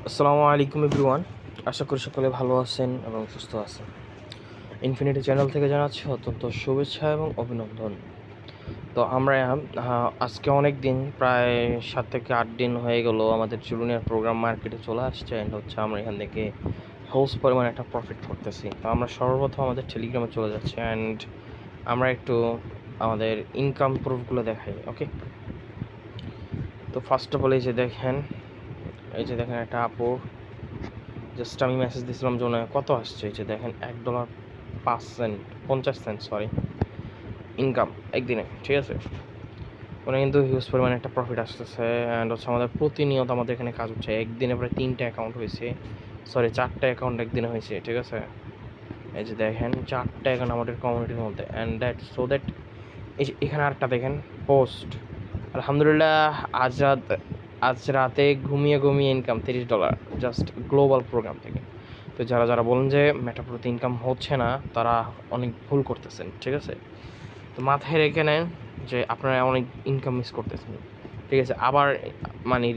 আসসালামু আলাইকুম এভরিওয়ান। আশা করি সকলে ভালো আছেন এবং সুস্থ আছেন। ইনফিনিটি চ্যানেল থেকে জানাচ্ছি অত্যন্ত শুভেচ্ছা এবং অভিনন্দন। তো আমরা আজকে অনেক দিন, প্রায় 7 থেকে 8 দিন হয়ে গেল আমাদের জুনিয়র প্রোগ্রাম মার্কেটে চলে আসছে, অ্যান্ড হচ্ছে আমরা এখান থেকে হাউস পরিমাণে একটা প্রফিট করতেছি। তো আমরা সর্বপ্রথম আমাদের টেলিগ্রামে চলে যাচ্ছি, অ্যান্ড আমরা একটু আমাদের ইনকাম প্রুফগুলো দেখাই। ওকে, তো ফার্স্ট অফ অল এই যে দেখেন একটা আপু, জাস্ট আমি মেসেজ দিয়েছিলাম যে ওনার কত আসছে। এই যে দেখেন $1.05 50 সেন্ট ইনকাম একদিনে। ঠিক আছে, ওরা কিন্তু হিউজ পরিমাণে একটা প্রফিট আসতেছে। অ্যান্ড হচ্ছে আমাদের প্রতিনিয়ত আমাদের এখানে কাজ হচ্ছে। একদিনে প্রায় 3টা অ্যাকাউন্ট হয়েছে, 4টা অ্যাকাউন্ট একদিনে হয়েছে। ঠিক আছে, এই যে দেখেন 4টা অ্যাকাউন্ট আমাদের কমিউনিটির মধ্যে। অ্যান্ড দ্যাট এই যে এখানে আরেকটা দেখেন পোস্ট। আলহামদুলিল্লাহ, আজ রাতে ঘুমিয়ে ইনকাম $30 জাস্ট গ্লোবাল প্রোগ্রাম থেকে। তো যারা বলেন যে মেটাপ্রোতে ইনকাম হচ্ছে না, তারা অনেক ভুল করতেছেন। ঠিক আছে, তো মাথায় রেখে নেন যে আপনারা অনেক ইনকাম মিস করতেছেন। ঠিক আছে, আবার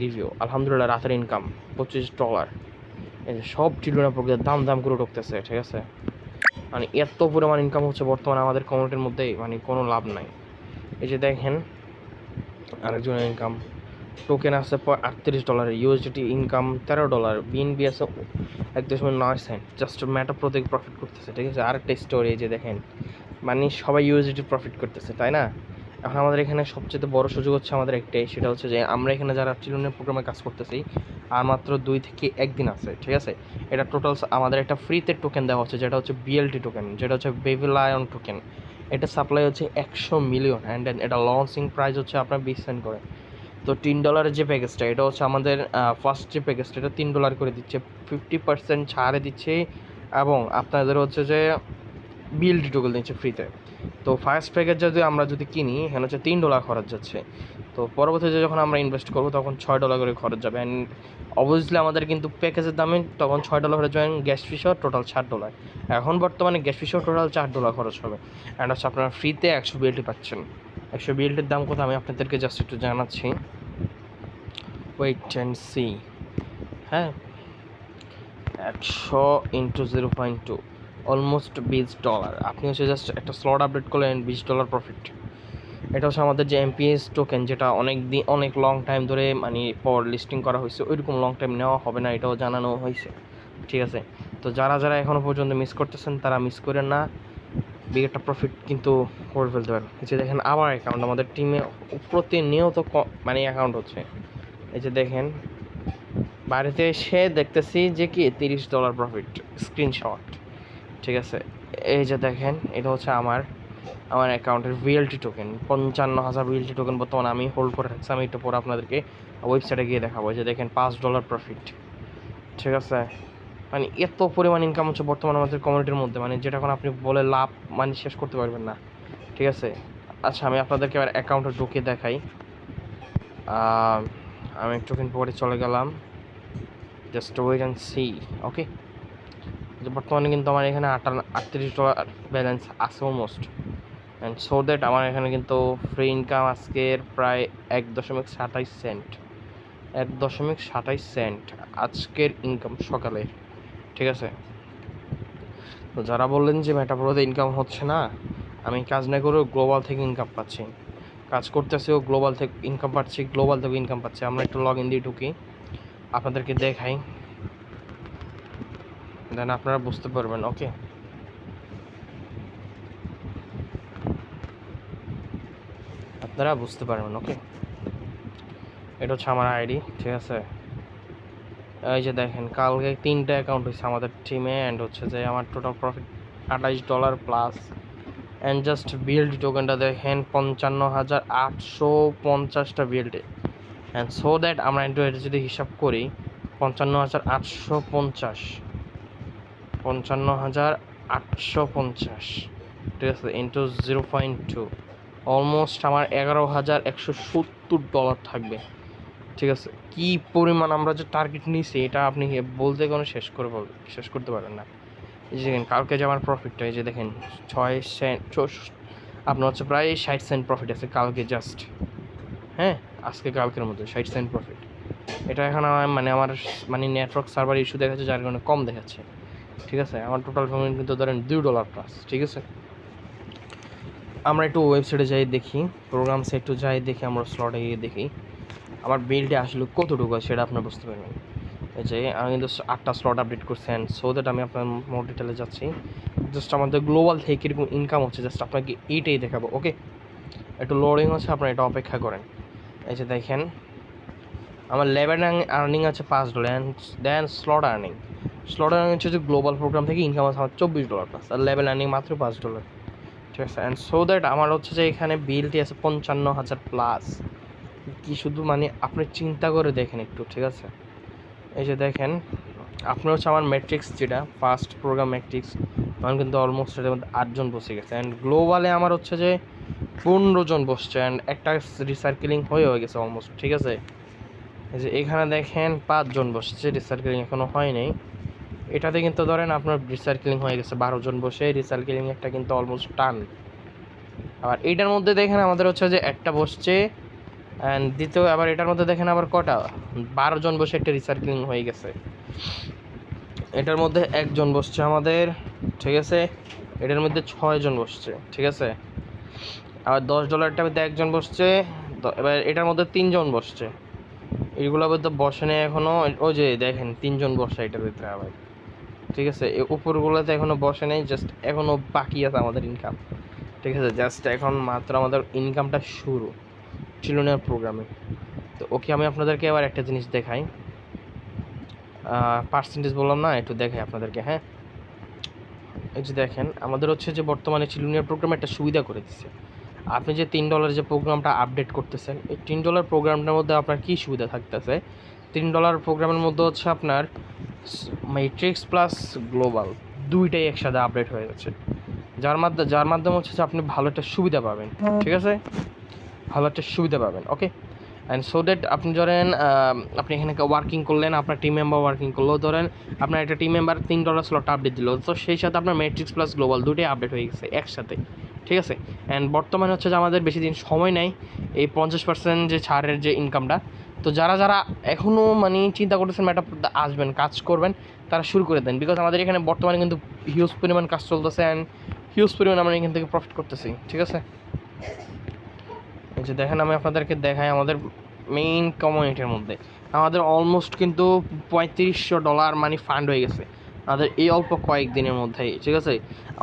রিভিউ, আলহামদুলিল্লাহ রাতের ইনকাম $25। এই যে সব চিলড্রেন প্রোগ্রাম দাম করে ঢুকতেছে। ঠিক আছে, এত পরিমাণ ইনকাম হচ্ছে বর্তমানে আমাদের কমিউনিটির মধ্যে, কোনো লাভ নাই। এই যে দেখেন আরেকজনের ইনকাম টোকেন আছে $38, ইউএসডিটি ইনকাম $13, বিএনবি আছে 1.9 সেন্ট। জাস্ট মেটাপ্রো থেকে প্রফিট করতেছে। ঠিক আছে, আরেকটা স্টোরি যে দেখেন, সবাই ইউএসডিটি প্রফিট করতেছে, তাই না? এখন আমাদের এখানে সবচেয়ে বড় সুযোগ হচ্ছে আমাদের একটাই, সেটা হচ্ছে যে আমরা এখানে যারা চিলড্রেন প্রোগ্রামে কাজ করতেছি আর মাত্র 2 থেকে 1 দিন আছে। ঠিক আছে, এটা টোটাল আমাদের একটা ফ্রিতে টোকেন দেওয়া হচ্ছে, যেটা হচ্ছে বিএলটি টোকেন, যেটা হচ্ছে বেবিলায়ন টোকেন। এটা সাপ্লাই হচ্ছে 100 মিলিয়ন, অ্যান্ড দেন এটা লঞ্চিং প্রাইস হচ্ছে আপনার 20 সেন্ট করে। তো $3 যে প্যাকেজটা, এটা হচ্ছে আমাদের ফার্স্ট যে প্যাকেজটা, এটা $3 করে দিচ্ছে, 50% ছাড়ে দিচ্ছে, এবং আপনাদের হচ্ছে যে বিএলটি টোকেন দিচ্ছে ফ্রিতে। তো ফার্স্ট প্যাকেজ আমরা যদি কিনি, এখানে হচ্ছে $3 খরচ যাচ্ছে। তো পরবর্তীতে যখন আমরা ইনভেস্ট করবো তখন $6 করে খরচ যাবে। অ্যান্ড অবভিয়াসলি আমাদের কিন্তু প্যাকেজের দামে তখন $6 হয়ে জয়েন, গ্যাস ফিসও টোটাল $7। এখন বর্তমানে গ্যাস ফিসও টোটাল $4 খরচ হবে। অ্যান্ড হচ্ছে আপনারা ফ্রিতে 100 বিএলটি পাচ্ছেন। 100 বিএলটির দাম কত আমি আপনাদেরকে জাস্ট একটু জানাচ্ছি, ওয়েট অ্যান্ড সি। হ্যাঁ, 100 ইন্টু 0.2, অলমোস্ট $20। আপনি হচ্ছে জাস্ট একটা স্লট আপডেট করলেন, $20 প্রফিট। এটা হচ্ছে আমাদের যে এমপিএস টোকেন, যেটা অনেক লং টাইম ধরে পর লিস্টিং করা হয়েছে, ওইরকম লং টাইম নেওয়া হবে না, এটাও জানানো হয়েছে। ঠিক আছে, তো যারা এখনও পর্যন্ত মিস করতেছেন তারা মিস করেন না, বিগ একটা প্রফিট কিন্তু করে ফেলতে পারেন। এই যে দেখেন আবার অ্যাকাউন্ট আমাদের টিমে প্রতিনিয়ত অ্যাকাউন্ট হচ্ছে। এই যে দেখেন বাড়িতে এসে দেখতেছি যে কি $30 প্রফিট, স্ক্রিনশট। ঠিক আছে, এই যে দেখেন এটা হচ্ছে আমার অ্যাকাউন্টের ভিএলটি টোকেন, 55,000 ভিএলটি টোকেন বর্তমানে আমি হোল্ড করে রাখছি। আমি একটু পরে আপনাদেরকে ওয়েবসাইটে গিয়ে দেখাবো। যে দেখেন $5 প্রফিট। ঠিক আছে, এত পরিমাণ ইনকাম হচ্ছে বর্তমানে আমাদের কমিউনিটির মধ্যে, যেটা এখন আপনি বলে লাভ শেষ করতে পারবেন না। ঠিক আছে, আচ্ছা আমি আপনাদেরকে এবার অ্যাকাউন্টে ঢুকে দেখাই। আমি একটুক্ষণ পরে চলে গেলাম, জাস্ট ওয়েট অ্যান্ড সি। ওকে, বর্তমানে কিন্তু আমার এখানে $38 ব্যালেন্স আছে অলমোস্ট। অ্যান্ড সো দ্যাট আমার এখানে কিন্তু ফ্রি ইনকাম আজকের প্রায় 1.27 সেন্ট। 1.27 সেন্ট আজকের ইনকাম সকালে। ঠিক আছে, তো যারা বললেন যে মেটাপ্রোতে ইনকাম হচ্ছে না, আমি কাজ না করেও গ্লোবাল থেকে ইনকাম পাচ্ছি, কাজ করতেছেও গ্লোবাল থেকে ইনকাম পাচ্ছি, গ্লোবাল থেকে ইনকাম পাচ্ছি। আমরা একটু লগ ইন দিয়ে ঢুকি, আপনাদেরকে দেখাই, দেন আপনারা বুঝতে পারবেন। ওকে, আপনারা বুঝতে পারবেন। ওকে, এটা হচ্ছে আমার আইডি। ঠিক আছে, এই যে দেখেন কালকে 3টা অ্যাকাউন্ট হয়েছে আমাদের টিমে, অ্যান্ড হচ্ছে যে আমার total profit $28 plus. And just BLT টোকেনটা দেখেন 55,850টা বিএলটি। অ্যান্ড সো দ্যাট আমরা এটা যদি হিসাব করি, 55,850, ঠিক আছে, ইন্টু 0.2, অলমোস্ট আমার $11,170 থাকবে। ঠিক আছে, কি পরিমাণ আমরা যে টার্গেট নিয়েছি এটা আপনি বলতে কোনো শেষ করতে পারেন না। এই যে দেখেন কালকে যে আমার প্রফিটটা, এই যে দেখেন 6 সেন্ট, আপনার হচ্ছে প্রায় 60 সেন্ট প্রফিট আছে কালকে জাস্ট। হ্যাঁ, কালকের মধ্যে 60 সেন্ট প্রফিট। এটা এখন মানে আমার মানে নেটওয়ার্ক সার্ভার ইস্যু দেখাচ্ছে, যার কারণে কম দেখাচ্ছে। ঠিক আছে, আমার টোটাল পেমেন্ট কিন্তু ধরেন $2+। ঠিক আছে, আমরা একটু ওয়েবসাইটে যাই দেখি, প্রোগ্রাম একটু যাই দেখি, আমরা স্লটে গিয়ে দেখি আমার বিলটা আসলে কতটুকু হয় সেটা আপনার বুঝতে পারবেন। এই যে আমি কিন্তু 8টা স্লট আপডেট করছি, অ্যান্ড সো দ্যাট আমি আপনার মোর ডিটেলে যাচ্ছি। জাস্ট আমাদের গ্লোবাল থেকে কীরকম ইনকাম হচ্ছে জাস্ট আপনাকে এইটাই দেখাবো। ওকে, একটু লোডিং হচ্ছে, আপনারা এটা অপেক্ষা করেন। এই যে দেখেন আমার লেভেল আর্নিং আছে $5, অ্যান্ড দেন স্লট আর্নিং হচ্ছে যে গ্লোবাল প্রোগ্রাম থেকে ইনকাম আছে আমার $24+, আর লেভেল আর্নিং মাত্র $5। ঠিক আছে, অ্যান্ড সো দ্যাট আমার হচ্ছে যে এখানে বিলটি আছে 55,000+। কি শুধু মানে আপনি চিন্তা করে দেখেন একটু। ঠিক আছে, এই যে দেখেন আপনার হচ্ছে আমার ম্যাট্রিক্স যেটা ফার্স্ট প্রোগ্রাম ম্যাট্রিক্স, আমার কিন্তু অলমোস্ট এটার মধ্যে 8 জন বসে গেছে, অ্যান্ড গ্লোবালে আমার হচ্ছে যে 15 জন বসছে, অ্যান্ড একটা রিসার্কেলিং হয়ে গেছে অলমোস্ট। ঠিক আছে, এই যে এখানে দেখেন 5 জন বসছে, রিসার্কেলিং এখনও হয় নাই। এটাতে কিন্তু ধরেন আপনার রিসার্কেলিং হয়ে গেছে 12 জন বসে, রিসার্কেলিং একটা কিন্তু অলমোস্ট টান। আবার এইটার মধ্যে দেখেন আমাদের হচ্ছে যে একটা বসছে, অ্যান্ড দ্বিতীয় আবার এটার মধ্যে দেখেন আবার কটা 12 জন বসে একটা রিসার্কেলিং হয়ে গেছে। এটার মধ্যে 1 জন বসছে আমাদের। ঠিক আছে, এটার মধ্যে 6 জন বসছে। ঠিক আছে, আবার $10টার মধ্যে 1 জন বসছে। এবার এটার মধ্যে 3 জন বসছে, এইগুলোর মধ্যে বসে নেই এখনও। ওই যে দেখেন 3 জন বসে এটার ভিতরে আবার। ঠিক আছে, এই উপরগুলোতে এখনও বসে নেই, জাস্ট এখনও বাকি আছে আমাদের ইনকাম। ঠিক আছে, জাস্ট এখন মাত্র আমাদের ইনকামটা শুরু ট্রিলিয়নের প্রোগ্রামে। তো ওকে, আমি আপনাদেরকে আবার একটা জিনিস দেখাই, পার্সেন্টেজ বললাম না, একটু দেখাই আপনাদেরকে। হ্যাঁ, এই যে দেখেন আমাদের হচ্ছে যে বর্তমানে ট্রিলিয়নের প্রোগ্রামে একটা সুবিধা করে দিচ্ছে। আপনি যে $3 যে প্রোগ্রামটা আপডেট করতেছেন, এই $3 প্রোগ্রামটার মধ্যে আপনার কী সুবিধা থাকতেছে? $3 প্রোগ্রামের মধ্যে হচ্ছে আপনার ম্যাট্রিক্স প্লাস গ্লোবাল দুইটাই একসাথে আপডেট হয়ে যাচ্ছে, যার মাধ্যমে হচ্ছে যে আপনি ভালো একটা সুবিধা পাবেন। ঠিক আছে, ভালো একটা সুবিধা পাবেন। ওকে, অ্যান্ড সো দ্যাট আপনি ধরেন আপনি এখানে ওয়ার্কিং করলেন, আপনার টিম মেম্বার ওয়ার্কিং করলেও ধরেন আপনার একটা টিম মেম্বার $3 স্লট আপডেট দিল, তো সেই সাথে আপনার ম্যাট্রিক্স প্লাস গ্লোবাল দুটোই আপডেট হয়ে গেছে একসাথে। ঠিক আছে, অ্যান্ড বর্তমানে হচ্ছে যে আমাদের বেশি দিন সময় নেই এই 50% যে ছাড়ের যে ইনকামটা। তো যারা যারা এখনও মানে চিন্তা করতেছেন ম্যাটা আসবেন কাজ করবেন, তারা শুরু করে দেন, বিকজ আমাদের এখানে বর্তমানে কিন্তু হিউজ পরিমাণ কাজ চলতেছে, অ্যান্ড হিউজ পরিমাণ আমরা এখান থেকে প্রফিট করতেছি। ঠিক আছে, এই যে দেখেন আমি আপনাদেরকে দেখাই আমাদের মেইন কমিউনিটির মধ্যে আমাদের অলমোস্ট কিন্তু $3500 মানি ফান্ড হয়ে গেছে আমাদের এই অল্প কয়েকদিনের মধ্যেই। ঠিক আছে,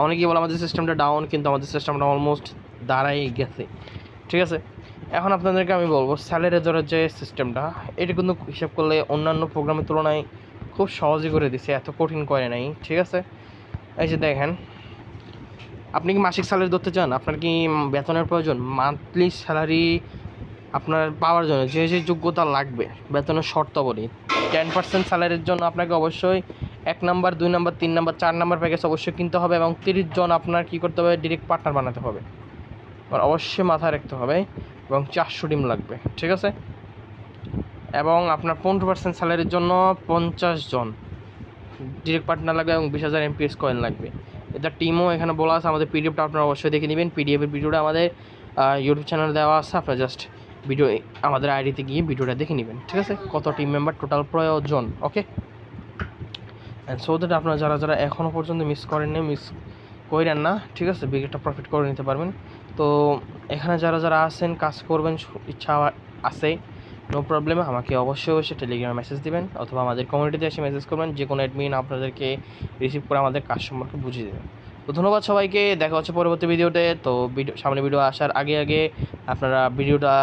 অনেকেই বলে আমাদের সিস্টেমটা ডাউন, কিন্তু আমাদের সিস্টেমটা অলমোস্ট দাঁড়াই গেছে। ঠিক আছে, এখন আপনাদেরকে আমি বলবো স্যালারি ধরার যে সিস্টেমটা, এটা কিন্তু হিসাব করলে অন্যান্য প্রোগ্রামের তুলনায় খুব সহজই করে দিছে, এত কঠিন করে নাই। ঠিক আছে, এই যে দেখেন আপনি কি মাসিক স্যালারি ধরতে চান? আপনার কি বেতনের প্রয়োজন? মান্থলি স্যালারি আপনার পাওয়ার জন্য যে যে যোগ্যতা লাগবে, বেতনের শর্তাবলী 10% স্যালারির জন্য আপনাকে অবশ্যই 1 number, 2 number, 3 number, 4 number package অবশ্যই কিনতে হবে, এবং 30 জন আপনার কী করতে হবে, ডিরেক্ট পার্টনার বানাতে হবে। আর অবশ্যই মাথায় রাখতে হবে, এবং 400 টিম লাগবে। ঠিক আছে, এবং আপনার 15% স্যালারির জন্য 50 জন ডিরেক্ট পার্টনার লাগবে, এবং 20,000 MPS কয়েন লাগবে। এটা টিমও এখানে বলা আছে, আমাদের পিডিএফটা আপনারা অবশ্যই দেখে নেবেন। পিডিএফের ভিডিওটা আমাদের ইউটিউব চ্যানেলে দেওয়া আছে, আপনারা জাস্ট ভিডিও আমাদের আইডিতে গিয়ে ভিডিওটা দেখে নেবেন। ঠিক আছে, কত টিম মেম্বার টোটাল প্রয়োজন। ওকে, অ্যান্ড সো দ্যাট আপনারা যারা যারা এখনও পর্যন্ত মিস করেন না, ঠিক আছে, বিগেটটা প্রফিট করে নিতে পারবেন। তো এখানে যারা যারা আছেন কাজ করবেন ইচ্ছা আছে, নো প্রবলেম, আমাকে অবশ্যই টেলিগ্রামে মেসেজ দিবেন, অথবা আমাদের কমিউনিটিতে এসে মেসেজ করবেন, যে কোনো অ্যাডমিন আপনাদেরকে রিসিভ করে আমাদের কাজ সম্পর্কে বুঝিয়ে দেবেন। তো ধন্যবাদ সবাইকে, দেখা হচ্ছে পরবর্তী ভিডিওতে। তো সামনে ভিডিও আসার আগে আগে আপনারা ভিডিওটা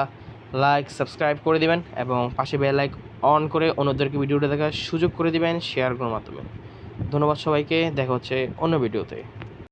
লাইক সাবস্ক্রাইব করে দিবেন, এবং পাশে বেল আইকন অন করে অন্যদেরকে ভিডিওটা দেখার সুযোগ করে দিবেন শেয়ার করার মাধ্যমে। ধন্যবাদ সবাইকে, দেখা হচ্ছে অন্য ভিডিওতে।